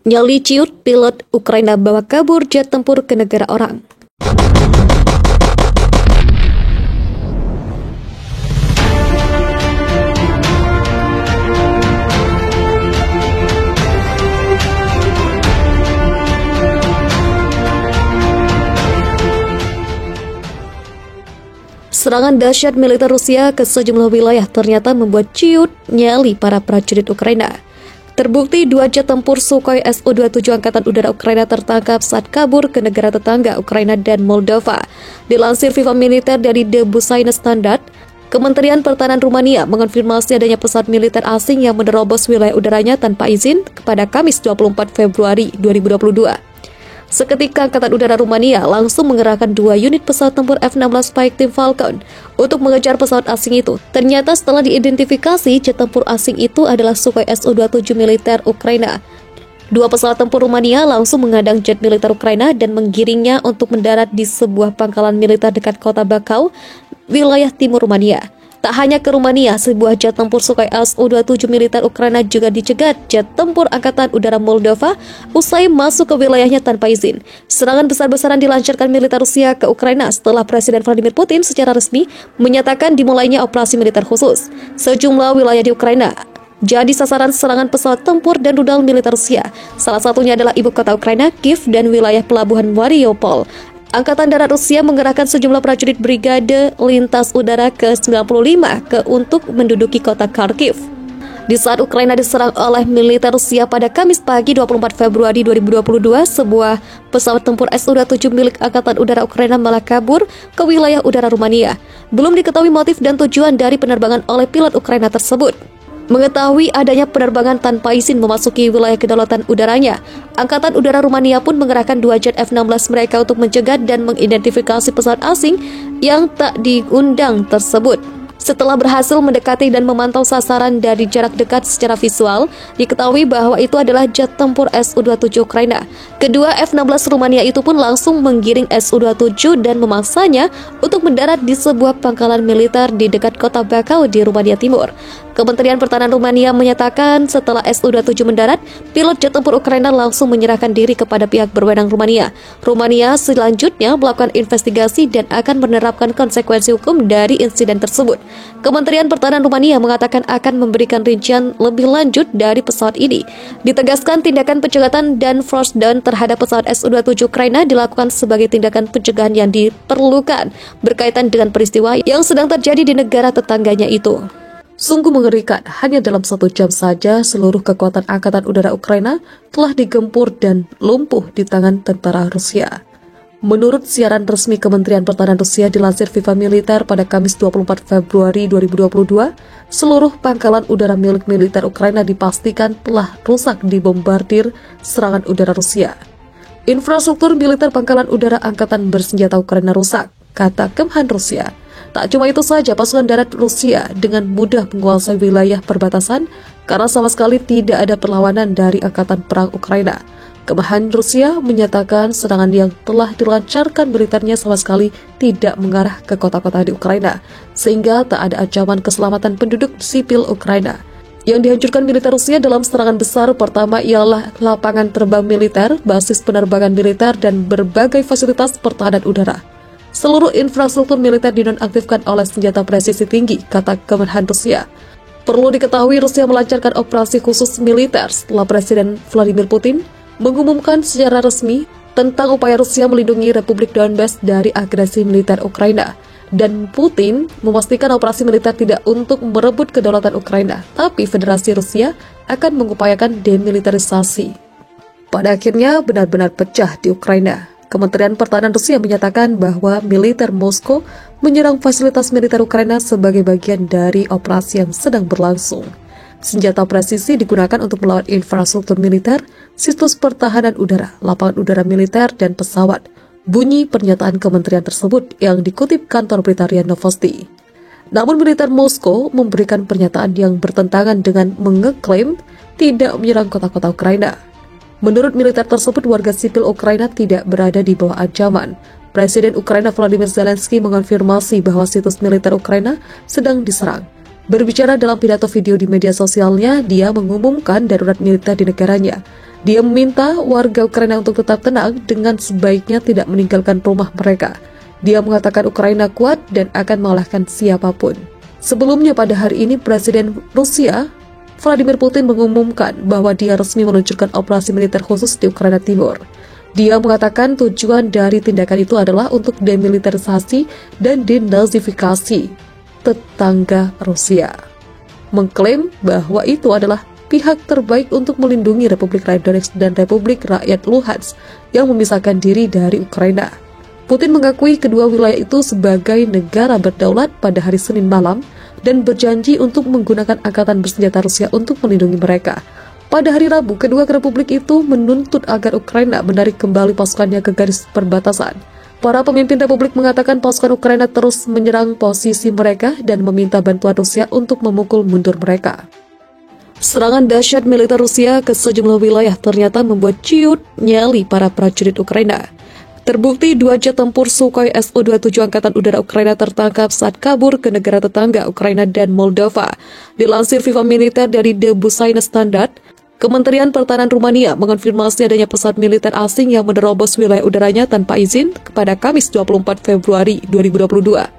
Nyali ciut, pilot Ukraina bawa kabur jet tempur ke negara orang. Serangan dahsyat militer Rusia ke sejumlah wilayah ternyata membuat ciut nyali para prajurit Ukraina. Terbukti 2 jet tempur Sukhoi Su-27 Angkatan Udara Ukraina tertangkap saat kabur ke negara tetangga Ukraina dan Moldova. Dilansir Viva Militer dari The Business Standard, Kementerian Pertahanan Rumania mengonfirmasi adanya pesawat militer asing yang menerobos wilayah udaranya tanpa izin pada Kamis 24 Februari 2022. Seketika Angkatan Udara Rumania langsung mengerahkan 2 unit pesawat tempur F-16 Fighting Falcon untuk mengejar pesawat asing itu. Ternyata setelah diidentifikasi, jet tempur asing itu adalah Sukhoi Su-27 militer Ukraina. 2 pesawat tempur Rumania langsung mengadang jet militer Ukraina dan menggiringnya untuk mendarat di sebuah pangkalan militer dekat kota Bakau, wilayah timur Rumania. Tak hanya ke Rumania, sebuah jet tempur Sukhoi Su-27 militer Ukraina juga dicegat jet tempur Angkatan Udara Moldova usai masuk ke wilayahnya tanpa izin. Serangan besar-besaran dilancarkan militer Rusia ke Ukraina setelah Presiden Vladimir Putin secara resmi menyatakan dimulainya operasi militer khusus. Sejumlah wilayah di Ukraina jadi sasaran serangan pesawat tempur dan rudal militer Rusia. Salah satunya adalah ibu kota Ukraina, Kiev, dan wilayah pelabuhan Mariupol. Angkatan Darat Rusia mengerahkan sejumlah prajurit Brigade Lintas Udara ke-95 untuk menduduki kota Kharkiv. Di saat Ukraina diserang oleh militer Rusia pada Kamis pagi 24 Februari 2022, sebuah pesawat tempur Su-27 milik Angkatan Udara Ukraina malah kabur ke wilayah udara Rumania. Belum diketahui motif dan tujuan dari penerbangan oleh pilot Ukraina tersebut. Mengetahui adanya penerbangan tanpa izin memasuki wilayah kedaulatan udaranya, Angkatan Udara Rumania pun mengerahkan 2 jet F-16 mereka untuk mencegat dan mengidentifikasi pesawat asing yang tak diundang tersebut. Setelah berhasil mendekati dan memantau sasaran dari jarak dekat secara visual, diketahui bahwa itu adalah jet tempur Su-27 Ukraina. Kedua F-16 Rumania itu pun langsung menggiring Su-27 dan memaksanya untuk mendarat di sebuah pangkalan militer di dekat kota Bakau di Rumania Timur. Kementerian Pertahanan Rumania menyatakan setelah Su-27 mendarat, pilot jet tempur Ukraina langsung menyerahkan diri kepada pihak berwenang Rumania. Rumania selanjutnya melakukan investigasi dan akan menerapkan konsekuensi hukum dari insiden tersebut. Kementerian Pertahanan Rumania mengatakan akan memberikan rincian lebih lanjut dari pesawat ini. Ditegaskan tindakan pencegatan dan force down terhadap pesawat Su-27 Ukraina dilakukan sebagai tindakan pencegahan yang diperlukan berkaitan dengan peristiwa yang sedang terjadi di negara tetangganya itu. Sungguh mengerikan, hanya dalam 1 jam saja seluruh kekuatan Angkatan Udara Ukraina telah digempur dan lumpuh di tangan tentara Rusia. Menurut siaran resmi Kementerian Pertahanan Rusia dilansir Viva Militer pada Kamis 24 Februari 2022, seluruh pangkalan udara milik militer Ukraina dipastikan telah rusak dibombardir serangan udara Rusia. Infrastruktur militer pangkalan udara Angkatan Bersenjata Ukraina rusak, kata Kemhan Rusia. Tak cuma itu saja, pasukan darat Rusia dengan mudah menguasai wilayah perbatasan karena sama sekali tidak ada perlawanan dari Angkatan Perang Ukraina. Kemhan Rusia menyatakan serangan yang telah dilancarkan militernya sama sekali tidak mengarah ke kota-kota di Ukraina, sehingga tak ada ancaman keselamatan penduduk sipil Ukraina. Yang dihancurkan militer Rusia dalam serangan besar pertama ialah lapangan terbang militer, basis penerbangan militer, dan berbagai fasilitas pertahanan udara. Seluruh infrastruktur militer dinonaktifkan oleh senjata presisi tinggi, kata Kemhan Rusia. Perlu diketahui Rusia melancarkan operasi khusus militer setelah Presiden Vladimir Putin mengumumkan secara resmi tentang upaya Rusia melindungi Republik Donbas dari agresi militer Ukraina. Dan Putin memastikan operasi militer tidak untuk merebut kedaulatan Ukraina, tapi Federasi Rusia akan mengupayakan demilitarisasi. Pada akhirnya benar-benar pecah di Ukraina. Kementerian Pertahanan Rusia menyatakan bahwa militer Moskow menyerang fasilitas militer Ukraina sebagai bagian dari operasi yang sedang berlangsung. Senjata presisi digunakan untuk melawan infrastruktur militer, situs pertahanan udara, lapangan udara militer, dan pesawat. Bunyi pernyataan kementerian tersebut yang dikutip kantor berita RIA Novosti. Namun militer Moskow memberikan pernyataan yang bertentangan dengan mengeklaim tidak menyerang kota-kota Ukraina. Menurut militer tersebut, warga sipil Ukraina tidak berada di bawah ancaman. Presiden Ukraina Volodymyr Zelensky mengonfirmasi bahwa situs militer Ukraina sedang diserang. Berbicara dalam pidato video di media sosialnya, dia mengumumkan darurat militer di negaranya. Dia meminta warga Ukraina untuk tetap tenang dengan sebaiknya tidak meninggalkan rumah mereka. Dia mengatakan Ukraina kuat dan akan mengalahkan siapapun. Sebelumnya pada hari ini Presiden Rusia Vladimir Putin mengumumkan bahwa dia resmi meluncurkan operasi militer khusus di Ukraina Timur. Dia mengatakan tujuan dari tindakan itu adalah untuk demilitarisasi dan denazifikasi tetangga Rusia. Mengklaim bahwa itu adalah pihak terbaik untuk melindungi Republik Rakyat Donetsk dan Republik Rakyat Luhansk yang memisahkan diri dari Ukraina. Putin mengakui kedua wilayah itu sebagai negara berdaulat pada hari Senin malam dan berjanji untuk menggunakan angkatan bersenjata Rusia untuk melindungi mereka. Pada hari Rabu, kedua republik itu menuntut agar Ukraina menarik kembali pasukannya ke garis perbatasan. Para pemimpin republik mengatakan pasukan Ukraina terus menyerang posisi mereka dan meminta bantuan Rusia untuk memukul mundur mereka. Serangan dahsyat militer Rusia ke sejumlah wilayah ternyata membuat ciut nyali para prajurit Ukraina. Terbukti 2 jet tempur Sukhoi Su-27 Angkatan Udara Ukraina tertangkap saat kabur ke negara tetangga Ukraina dan Moldova. Dilansir Viva Militer dari The Busaina Standard, Kementerian Pertahanan Rumania mengonfirmasi adanya pesawat militer asing yang menerobos wilayah udaranya tanpa izin pada Kamis 24 Februari 2022.